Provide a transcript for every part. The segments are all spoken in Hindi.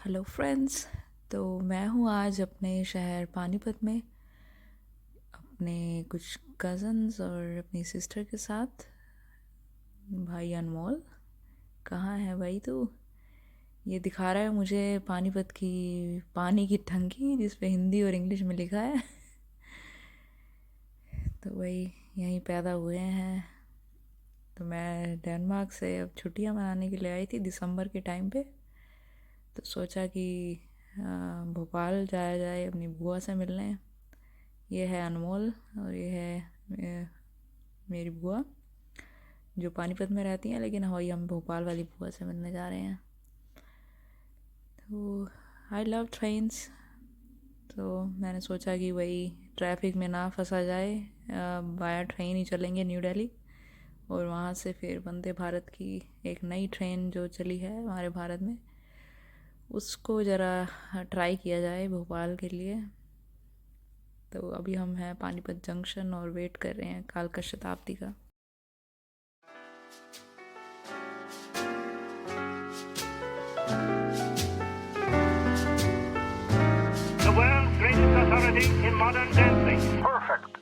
Hello friends. तो मैं हूँ आज अपने शहर पानीपत में अपने कुछ कज़न्स और अपनी सिस्टर के साथ। भाई अनमोल, कहाँ है भाई तू? ये दिखा रहा है मुझे पानीपत की पानी की टंकी जिस पे हिंदी और इंग्लिश में लिखा है। तो वही यहीं पैदा हुए हैं। तो मैं डेनमार्क से अब छुट्टियां मनाने के लिए आई थी दिसंबर के टाइम पे। तो सोचा कि भोपाल जाया जाए अपनी बुआ से मिलने। ये है अनमोल और ये है मेरी बुआ जो पानीपत में रहती हैं, लेकिन वही हम भोपाल वाली बुआ से मिलने जा रहे हैं। तो आई लव ट्रेन्स। तो मैंने सोचा कि वही ट्रैफिक में ना फंसा जाए, बाया ट्रेन ही चलेंगे न्यू दिल्ली और वहाँ से फिर वंदे भारत की एक नई ट्रेन जो चली है हमारे भारत में उसको ज़रा ट्राई किया जाए भोपाल के लिए। तो अभी हम हैं पानीपत जंक्शन और वेट कर रहे हैं कालका शताब्दी का। The world's greatest authority in modern dancing. Perfect.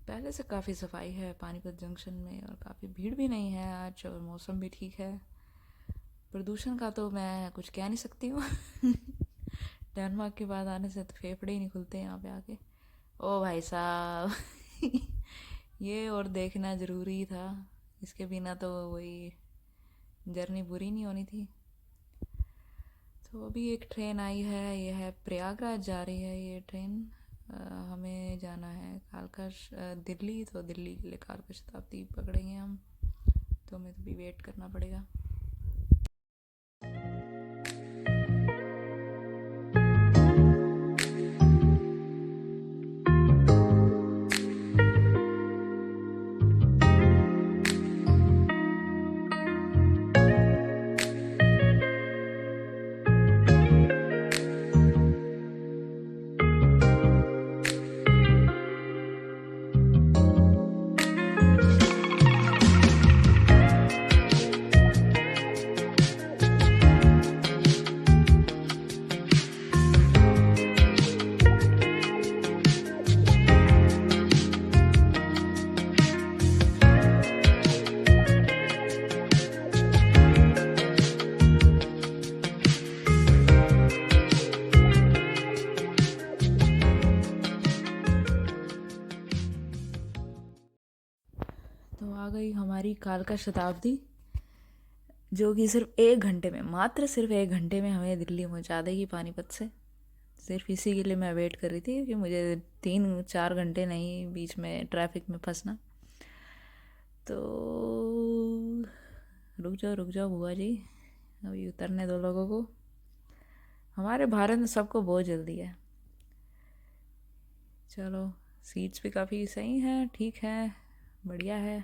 पहले से काफ़ी सफाई है पानीपत जंक्शन में और काफ़ी भीड़ भी नहीं है आज और मौसम भी ठीक है। प्रदूषण का तो मैं कुछ कह नहीं सकती हूँ। डेनमार्क के बाद आने से तो फेफड़े ही नहीं खुलते यहाँ पे आके। ओ भाई साहब। ये और देखना ज़रूरी था, इसके बिना तो वही जर्नी बुरी नहीं होनी थी। तो अभी एक ट्रेन आई है, ये है प्रयागराज जा रही है ये ट्रेन। हमें जाना है कालका दिल्ली, तो दिल्ली के लिए कालका शताब्दी पकड़ेंगे हम। तो हमें तो भी वेट करना पड़ेगा। तो आ गई हमारी कालका शताब्दी जो कि सिर्फ 1 घंटे में, मात्र सिर्फ 1 घंटे में हमें दिल्ली पहुंचा देगी पानीपत से। सिर्फ इसी के लिए मैं वेट कर रही थी कि मुझे 3-4 घंटे नहीं बीच में ट्रैफिक में फंसना। तो रुक जाओ बुआ जी, अभी उतरने दो लोगों को। हमारे भारत में सबको बहुत जल्दी है। चलो, सीट्स भी काफ़ी सही हैं, ठीक है, बढ़िया है,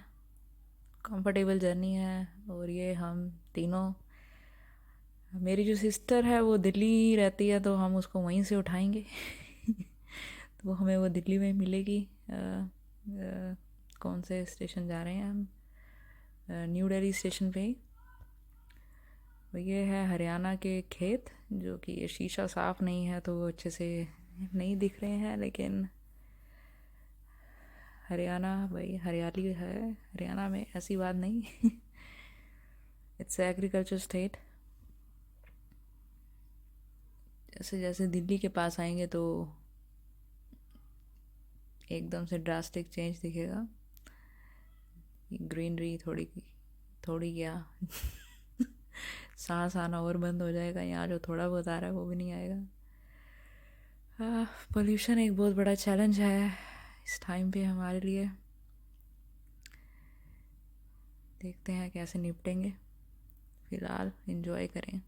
कंफर्टेबल जर्नी है। और ये हम तीनों, मेरी जो सिस्टर है वो दिल्ली रहती है तो हम उसको वहीं से उठाएंगे। तो हमें वो दिल्ली में मिलेगी। कौन से स्टेशन जा रहे हैं हम? न्यू दिल्ली स्टेशन पे ही। ये है हरियाणा के खेत, जो कि ये शीशा साफ़ नहीं है तो अच्छे से नहीं दिख रहे हैं, लेकिन हरियाणा भाई हरियाली है हरियाणा में, ऐसी बात नहीं। It's agriculture state. जैसे जैसे दिल्ली के पास आएंगे तो एकदम से ड्रास्टिक चेंज दिखेगा। ग्रीनरी थोड़ी क्या। सांस आना और बंद हो जाएगा, यहाँ जो थोड़ा बहुत आ रहा है वो भी नहीं आएगा। पोल्यूशन एक बहुत बड़ा चैलेंज है इस टाइम पे हमारे लिए। देखते हैं कैसे निपटेंगे, फ़िलहाल एंजॉय करें।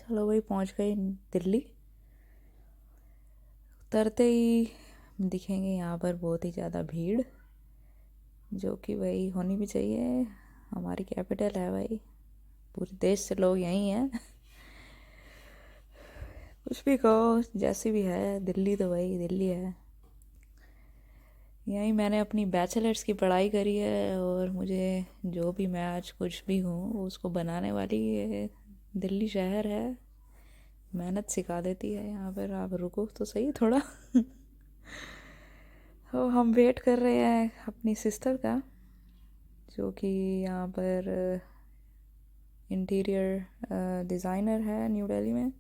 चलो वही पहुंच गए दिल्ली। उतरते ही दिखेंगे यहाँ पर बहुत ही ज़्यादा भीड़, जो कि वही होनी भी चाहिए, हमारी कैपिटल है भाई, पूरे देश से लोग यहीं हैं। कुछ भी कहो, जैसी भी है, दिल्ली तो वही दिल्ली है। यहीं मैंने अपनी बैचलर्स की पढ़ाई करी है, और मुझे जो भी मैं आज कुछ भी हूँ उसको बनाने वाली ये दिल्ली शहर है। मेहनत सिखा देती है यहाँ पर। आप रुको तो सही थोड़ा। तो हम वेट कर रहे हैं अपनी सिस्टर का, जो कि यहाँ पर इंटीरियर डिज़ाइनर है न्यू दिल्ली में,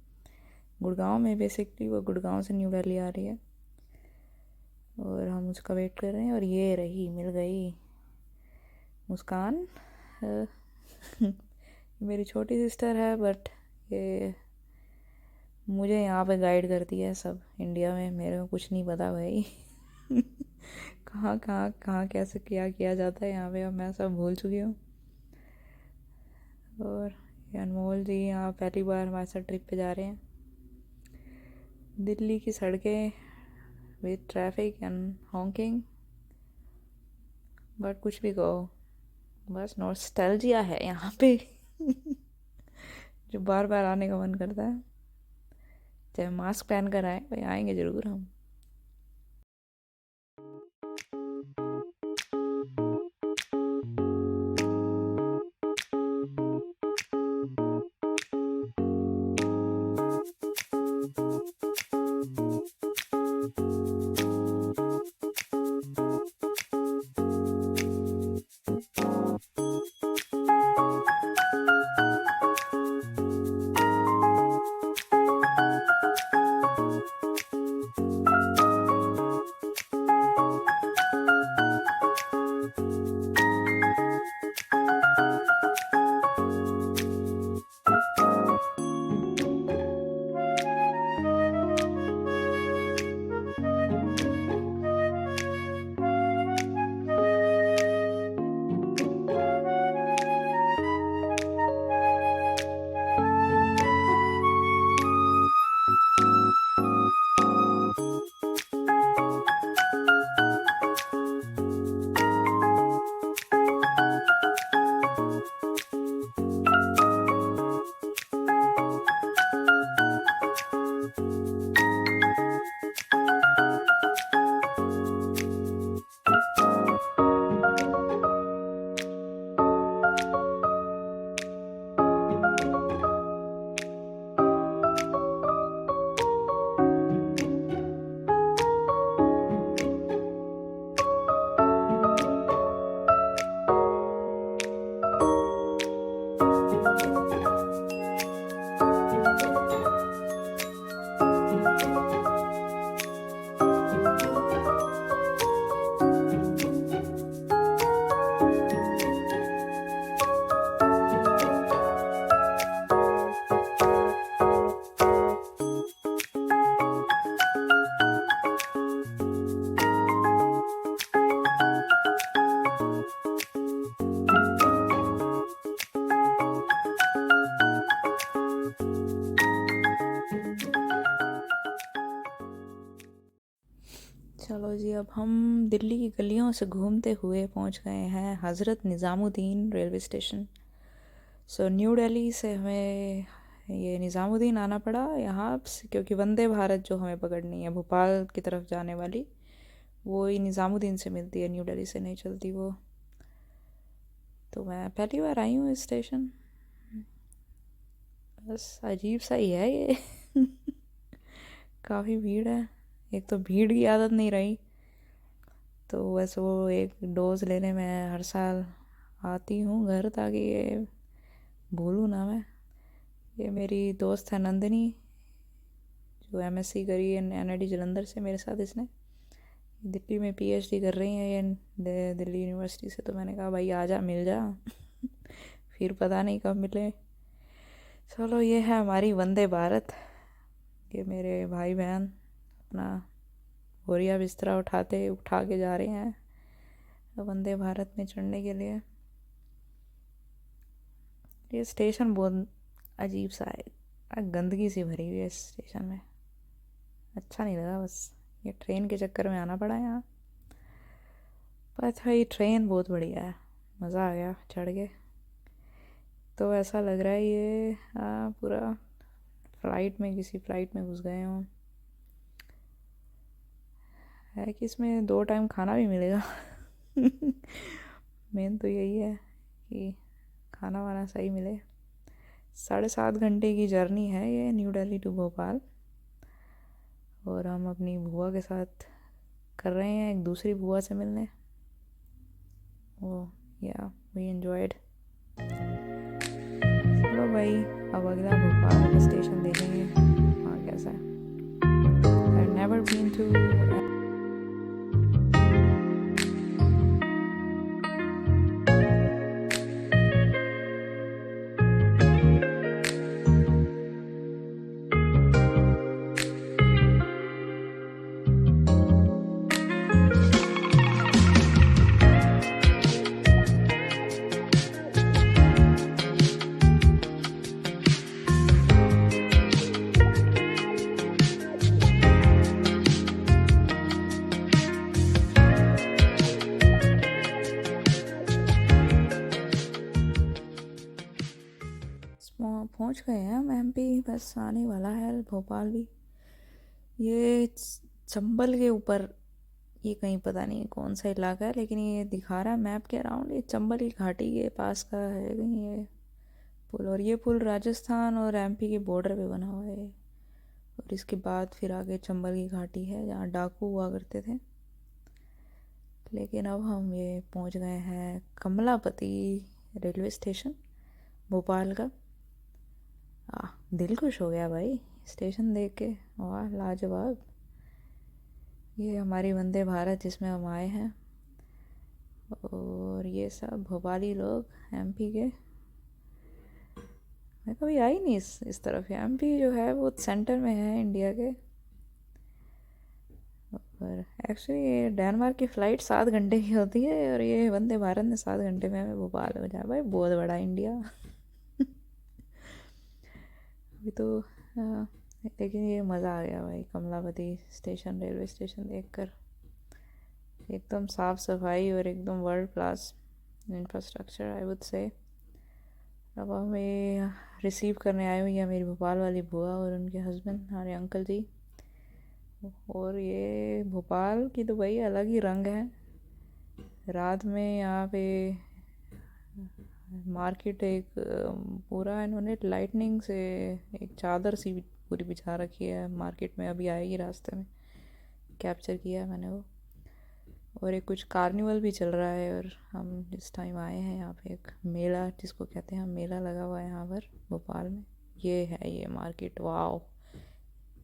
गुड़गांव में। बेसिकली वो गुड़गांव से न्यू दिल्ली आ रही है, और हम उसका वेट कर रहे हैं। और ये रही, मिल गई मुस्कान। मेरी छोटी सिस्टर है, बट ये मुझे यहाँ पे गाइड करती है सब इंडिया में। मेरे को कुछ नहीं पता भाई। कहाँ कहाँ कहाँ कैसे क्या किया जाता है यहाँ पे, अब मैं सब भूल चुकी हूँ। और ये अनमोल जी यहाँ पहली बार हमारे साथ ट्रिप पे जा रहे हैं। दिल्ली की सड़कें with traffic and Hawking, but कुछ भी कहो, बस नॉस्टैल्जिया है यहाँ पे। जो बार बार आने का मन करता है, चाहे मास्क पहन कर आए, भाई आएंगे ज़रूर हम। चलो जी, अब हम दिल्ली की गलियों से घूमते हुए पहुंच गए हैं Hazrat Nizamuddin railway station. So new Delhi से हमें ये निज़ामुद्दीन आना पड़ा यहाँ से, क्योंकि वंदे भारत जो हमें पकड़नी है भोपाल की तरफ जाने वाली, वो ही निज़ामुद्दीन से मिलती है, न्यू दिल्ली से नहीं चलती वो। तो मैं पहली बार आई हूँ इस स्टेशन, बस अजीब सा ही है ये। काफ़ी भीड़ है, एक तो भीड़ की आदत नहीं रही, तो बस वो एक डोज लेने में हर साल आती हूँ घर, ताकि ये भूलूँ ना मैं। ये मेरी दोस्त है नंदिनी, जो एमएससी करी है एनआईटी जलंधर से मेरे साथ। इसने दिल्ली में पीएचडी कर रही है ये दिल्ली यूनिवर्सिटी से। तो मैंने कहा भाई आजा, मिल जा। फिर पता नहीं कब मिले। चलो, ये है हमारी वंदे भारत। ये मेरे भाई बहन अपना बोरिया बिस्तरा उठा के जा रहे हैं वंदे भारत में चढ़ने के लिए। ये स्टेशन बहुत अजीब सा है, गंदगी सी भरी हुई है इस स्टेशन में, अच्छा नहीं लगा। बस ये ट्रेन के चक्कर में आना पड़ा यहाँ, पर भाई ट्रेन बहुत बढ़िया है, मज़ा आ गया चढ़ के। तो ऐसा लग रहा है ये पूरा फ्लाइट में, किसी फ्लाइट में घुस गए हों। है कि इसमें 2 टाइम खाना भी मिलेगा। मेन तो यही है कि खाना वाना सही मिले। 7.5 घंटे की जर्नी है ये, न्यू दिल्ली टू भोपाल। और हम अपनी बुआ के साथ कर रहे हैं, एक दूसरी बुआ से मिलने। ओ या वी एंजॉयड। चलो भाई, अब अगला भोपाल का स्टेशन देखेंगे वहाँ कैसा है। I never been to. पहुँच गए हैं हम एमपी, बस आने वाला है भोपाल भी। ये चंबल के ऊपर, ये कहीं पता नहीं कौन सा इलाका है, लेकिन ये दिखा रहा है मैप के अराउंड, ये चंबल की घाटी के पास का है कहीं ये पुल। और ये पुल राजस्थान और एमपी के बॉर्डर पे बना हुआ है। और इसके बाद फिर आगे चंबल की घाटी है जहाँ डाकू हुआ करते थे। लेकिन अब हम ये पहुँच गए हैं कमलापति रेलवे स्टेशन भोपाल का। दिल खुश हो गया भाई स्टेशन देख के, वाह लाजवाब। ये हमारी वंदे भारत जिसमें हम आए हैं, और ये सब भोपाली लोग एमपी के। मैं कभी आई नहीं इस तरफ। एमपी जो है वो सेंटर में है इंडिया के। और एक्चुअली ये डेनमार्क की फ़्लाइट 7 घंटे की होती है, और ये वंदे भारत ने 7 घंटे में हमें भोपाल हो जाए। भाई बहुत बड़ा इंडिया। अभी तो लेकिन ये मज़ा आ गया भाई कमलापति स्टेशन, रेलवे स्टेशन देखकर। एकदम साफ़ सफाई और एकदम world class infrastructure I would say. अब हमें रिसीव करने आई हुई है मेरी भोपाल वाली बुआ और उनके हस्बैंड, हमारे अंकल जी। और ये भोपाल की तो भाई अलग ही रंग है। रात में यहाँ पे मार्केट एक पूरा इन्होंने लाइटनिंग से एक चादर सी पूरी बिछा रखी है मार्केट में। अभी आएगी रास्ते में, कैप्चर किया है मैंने वो। और एक कुछ कार्निवल भी चल रहा है। और हम जिस टाइम आए हैं यहाँ पे एक मेला, जिसको कहते हैं मेला, लगा हुआ है यहाँ पर भोपाल में। ये है ये मार्केट, वाओ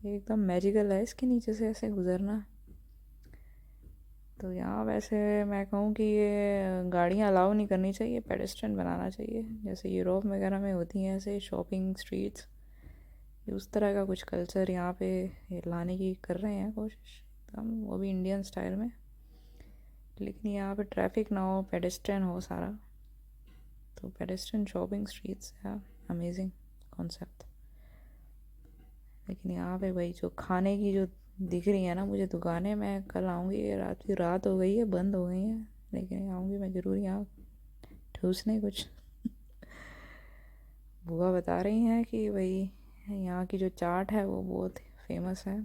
एकदम मैजिकल है इसके नीचे से ऐसे गुजरना। तो यहाँ वैसे मैं कहूँ कि ये गाड़ियाँ अलाउ नहीं करनी चाहिए, पेडेस्ट्रियन बनाना चाहिए, जैसे यूरोप वगैरह में होती हैं ऐसे शॉपिंग स्ट्रीट्स। उस तरह का कुछ कल्चर यहाँ पे लाने की कर रहे हैं कोशिश एकदम, वो भी इंडियन स्टाइल में। लेकिन यहाँ पे ट्रैफिक ना हो, पेडेस्ट्रियन हो सारा। तो पेडेस्ट्रियन शॉपिंग स्ट्रीट्स है, अमेजिंग कॉन्सेप्ट। लेकिन यहाँ पे भाई जो खाने की जो दिख रही है ना मुझे दुकानें, मैं कल आऊँगी, रात की रात हो गई है, बंद हो गई हैं, लेकिन आऊँगी मैं ज़रूर यहाँ ठूसने कुछ। बुआ बता रही हैं कि भाई यहाँ की जो चाट है वो बहुत फेमस है।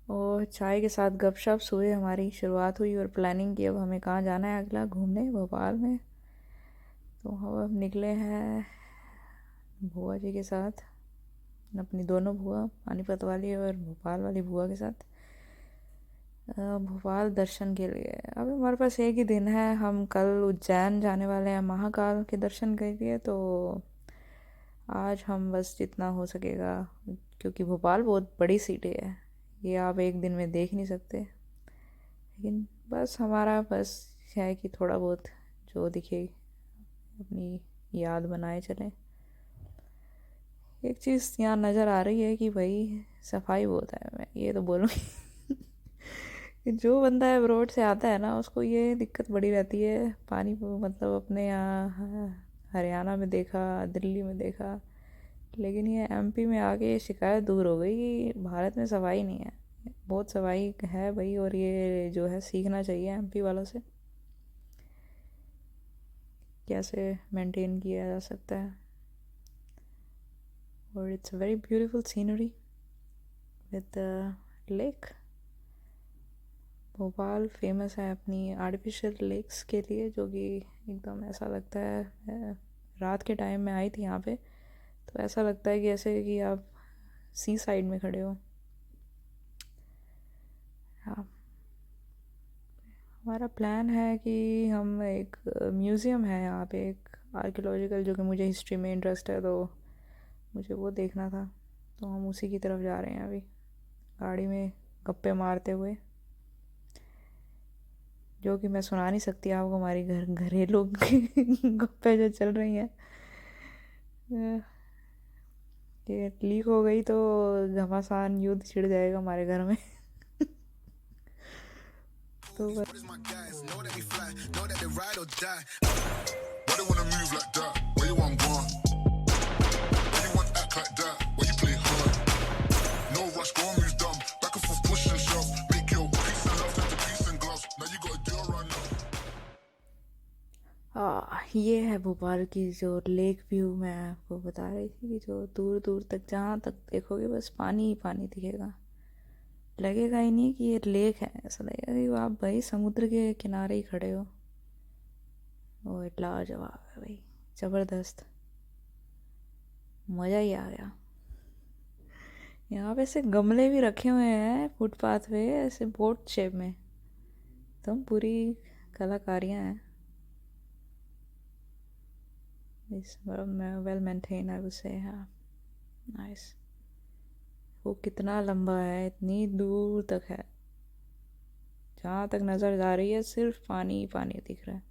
और चाय के साथ गपशप हुए, हमारी शुरुआत हुई और प्लानिंग की अब हमें कहाँ जाना है अगला घूमने भोपाल में। तो हम अब निकले हैं बुआ जी के साथ, अपनी दोनों बुआ, पानीपत वाली और भोपाल वाली बुआ के साथ भोपाल दर्शन के लिए। अब हमारे पास एक ही दिन है, हम कल उज्जैन जाने वाले हैं महाकाल के दर्शन के लिए। तो आज हम बस जितना हो सकेगा, क्योंकि भोपाल बहुत बड़ी सिटी है, ये आप एक दिन में देख नहीं सकते। लेकिन बस हमारा बस है कि थोड़ा बहुत जो दिखे अपनी याद बनाए चलें। एक चीज़ यहाँ नज़र आ रही है कि भाई सफाई बहुत है, मैं ये तो बोलूँगी। कि जो बंदा है रोड से आता है ना, उसको ये दिक्कत बड़ी रहती है पानी मतलब अपने यहाँ हरियाणा में देखा, दिल्ली में देखा, लेकिन ये एमपी में आके ये शिकायत दूर हो गई कि भारत में सफाई नहीं है। बहुत सफाई है भाई, और ये जो है सीखना चाहिए एमपी वालों से, कैसे मेंटेन किया जा सकता है। और it's a very beautiful scenery with lake. Bhopal famous है अपनी आर्टिफिशियल लेक्स के लिए, जो कि एकदम ऐसा लगता है, रात के टाइम में आई थी यहाँ पे तो ऐसा लगता है कि ऐसे कि आप सी साइड में खड़े हो। हाँ, हमारा प्लान है कि हम एक म्यूज़ियम है यहाँ पे, एक आर्कियोलॉजिकल, जो कि मुझे हिस्ट्री में इंटरेस्ट है तो मुझे वो देखना था, तो हम उसी की तरफ जा रहे हैं अभी गाड़ी में गप्पे मारते हुए, जो कि मैं सुना नहीं सकती आपको, हमारी घरेलू गप्पे जो चल रही हैं। ये लीक हो गई तो घमासान युद्ध छिड़ जाएगा हमारे घर में। तो बस ये है भोपाल की जो लेक व्यू मैं आपको बता रही थी, कि जो दूर दूर तक जहाँ तक देखोगे बस पानी ही पानी दिखेगा, लगेगा ही नहीं कि ये लेक है, ऐसा लगेगा कि आप भाई समुद्र के किनारे ही खड़े हो। वो लाजवाब है भाई, ज़बरदस्त, मज़ा ही आ गया। यहाँ पे ऐसे गमले भी रखे हुए हैं फुटपाथ पे, ऐसे बोट शेप में, एकदम पूरी कलाकारियाँ हैं। Well maintain I would say, हाँ, नाइस। वो कितना लंबा है, इतनी दूर तक है, जहाँ तक नज़र जा रही है सिर्फ पानी ही पानी दिख रहा है।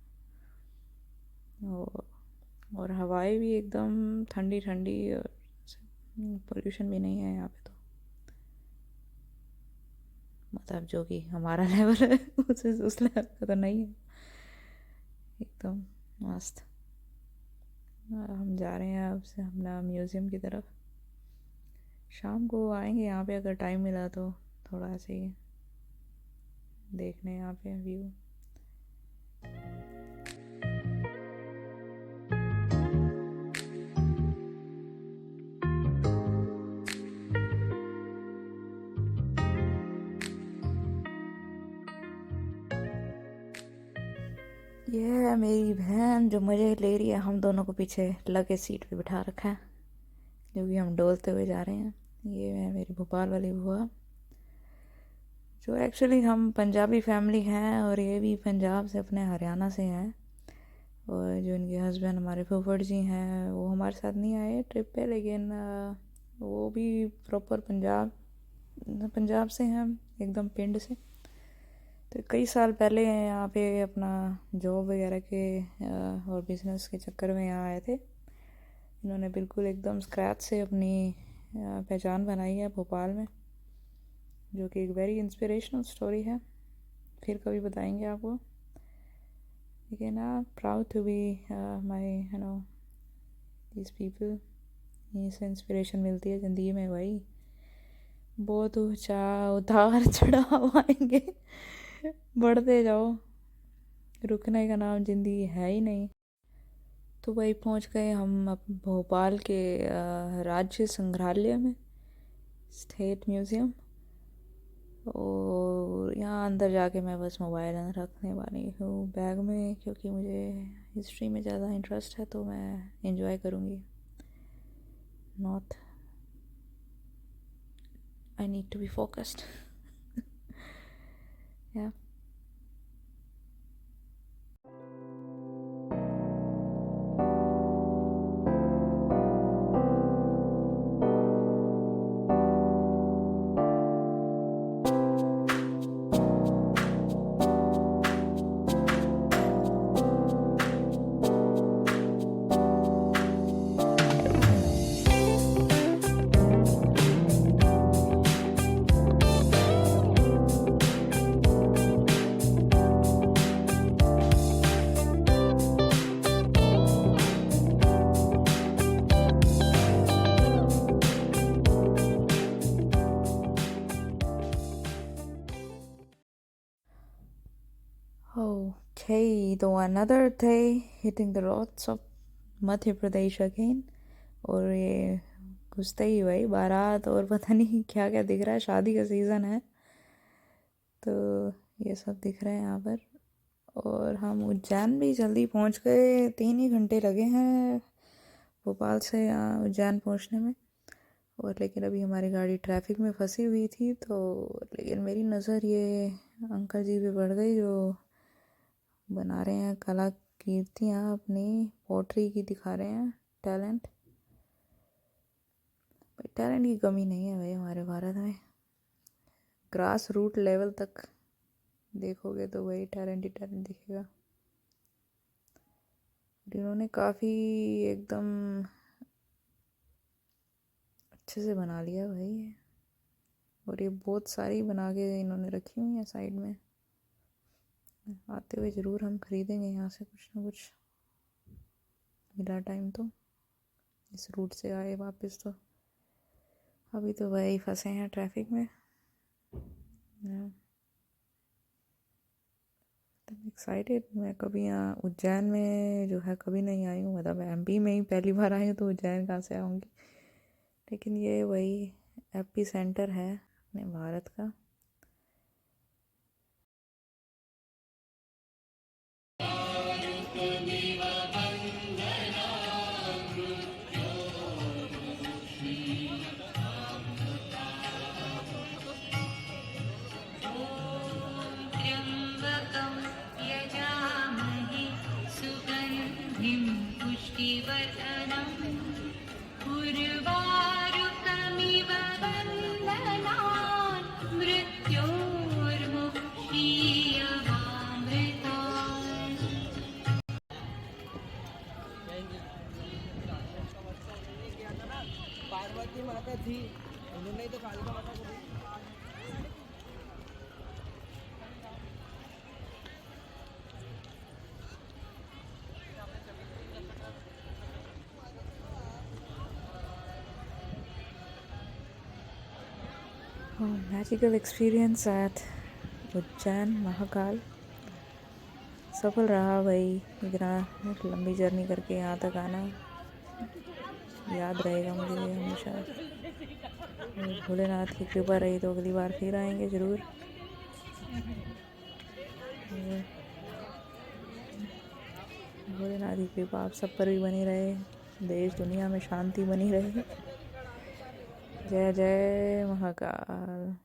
और हवाएं भी एकदम ठंडी ठंडी, और पोल्यूशन भी नहीं है यहाँ पे, तो मतलब जो कि हमारा लेवल है उस लेवल का तो नहीं है, एकदम मस्त। हम जा रहे हैं अब से अपना म्यूज़ियम की तरफ, शाम को आएंगे यहाँ पे अगर टाइम मिला तो, थोड़ा ऐसे ही देखने यहाँ पे व्यू। ये है मेरी बहन जो मज़े ले रही है, हम दोनों को पीछे लगे सीट पे बिठा रखा है, जो कि हम डोलते हुए जा रहे हैं। ये है मेरी भोपाल वाली बुआ, जो एक्चुअली हम पंजाबी फैमिली हैं, और ये भी पंजाब से, अपने हरियाणा से हैं। और जो इनके हस्बैंड हमारे फूफड़ जी हैं, वो हमारे साथ नहीं आए ट्रिप पे, लेकिन वो भी प्रॉपर पंजाब से हैं, एकदम पिंड से। तो कई साल पहले यहाँ पे अपना जॉब वगैरह के और बिजनेस के चक्कर में यहाँ आए थे। इन्होंने बिल्कुल एकदम स्क्रैच से अपनी पहचान बनाई है भोपाल में, जो कि एक वेरी इंस्पिरेशनल स्टोरी है, फिर कभी बताएंगे आपको। लेकिन proud to be my this people, यहीं से इंस्पिरेशन मिलती है ज़िंदगी में भाई। बहुत ऊंचा उतार चढ़ाव आएंगे, बढ़ते जाओ, रुकने का नाम ज़िंदगी है ही नहीं। तो वही पहुंच गए हम अब भोपाल के राज्य संग्रहालय में, स्टेट म्यूज़ियम। और यहाँ अंदर जाके मैं बस मोबाइल रखने वाली हूँ बैग में, क्योंकि मुझे हिस्ट्री में ज़्यादा इंटरेस्ट है, तो मैं एंजॉय करूँगी। Not I need to be focused. या Okay, तो another day hitting the roads of Madhya Pradesh again. और ये घुसते ही भाई बारात और पता नहीं क्या क्या दिख रहा है, शादी का सीज़न है तो ये सब दिख रहे हैं यहाँ पर। और हम उज्जैन भी जल्दी पहुँच गए, 3 ही घंटे लगे हैं भोपाल से यहाँ उज्जैन पहुँचने में। और लेकिन अभी हमारी गाड़ी ट्रैफिक में फंसी हुई थी तो लेकिन मेरी नज़र ये अंकल जी पे पड़ गई जो बना रहे हैं कलाकृतियाँ, अपनी पोट्री की दिखा रहे हैं टैलेंट। भाई टैलेंट की कमी नहीं है भाई हमारे भारत में, ग्रास रूट लेवल तक देखोगे तो भाई टैलेंट ही टैलेंट दिखेगा। इन्होंने काफ़ी एकदम अच्छे से बना लिया भाई ये। और ये बहुत सारी बना के इन्होंने रखी हुई है साइड में। आते हुए ज़रूर हम खरीदेंगे यहाँ से कुछ ना कुछ, मिला टाइम तो इस रूट से आए वापस तो। अभी तो भाई फंसे हैं ट्रैफिक में। एक्साइटेड मैं, कभी यहाँ उज्जैन में जो है कभी नहीं आई हूँ, मतलब एमपी में ही पहली बार आई हूँ तो उज्जैन कहाँ से आऊँगी। लेकिन ये वही एपी सेंटर है अपने भारत का। त्र्यम्बकं यजामहे सुगन्धिं पुष्टिवर्धनम् उर्वारुकमिव बन्धनान् मृत्योर्मुक्षीयमामृतात्। पार्वती माता थी, उन्होंने तो कालिका माता को दी। Magical experience at Ujjain Mahakal सफल रहा भाई। इतना लंबी जर्नी करके यहाँ तक आना याद रहेगा मुझे ये हमेशा। और भोलेनाथ की कृपा रही तो अगली बार फिर आएंगे ज़रूर। भोलेनाथ की कृपा आप सब पर भी बनी रहे, देश दुनिया में शांति बनी रहे। जय जय महाकाल।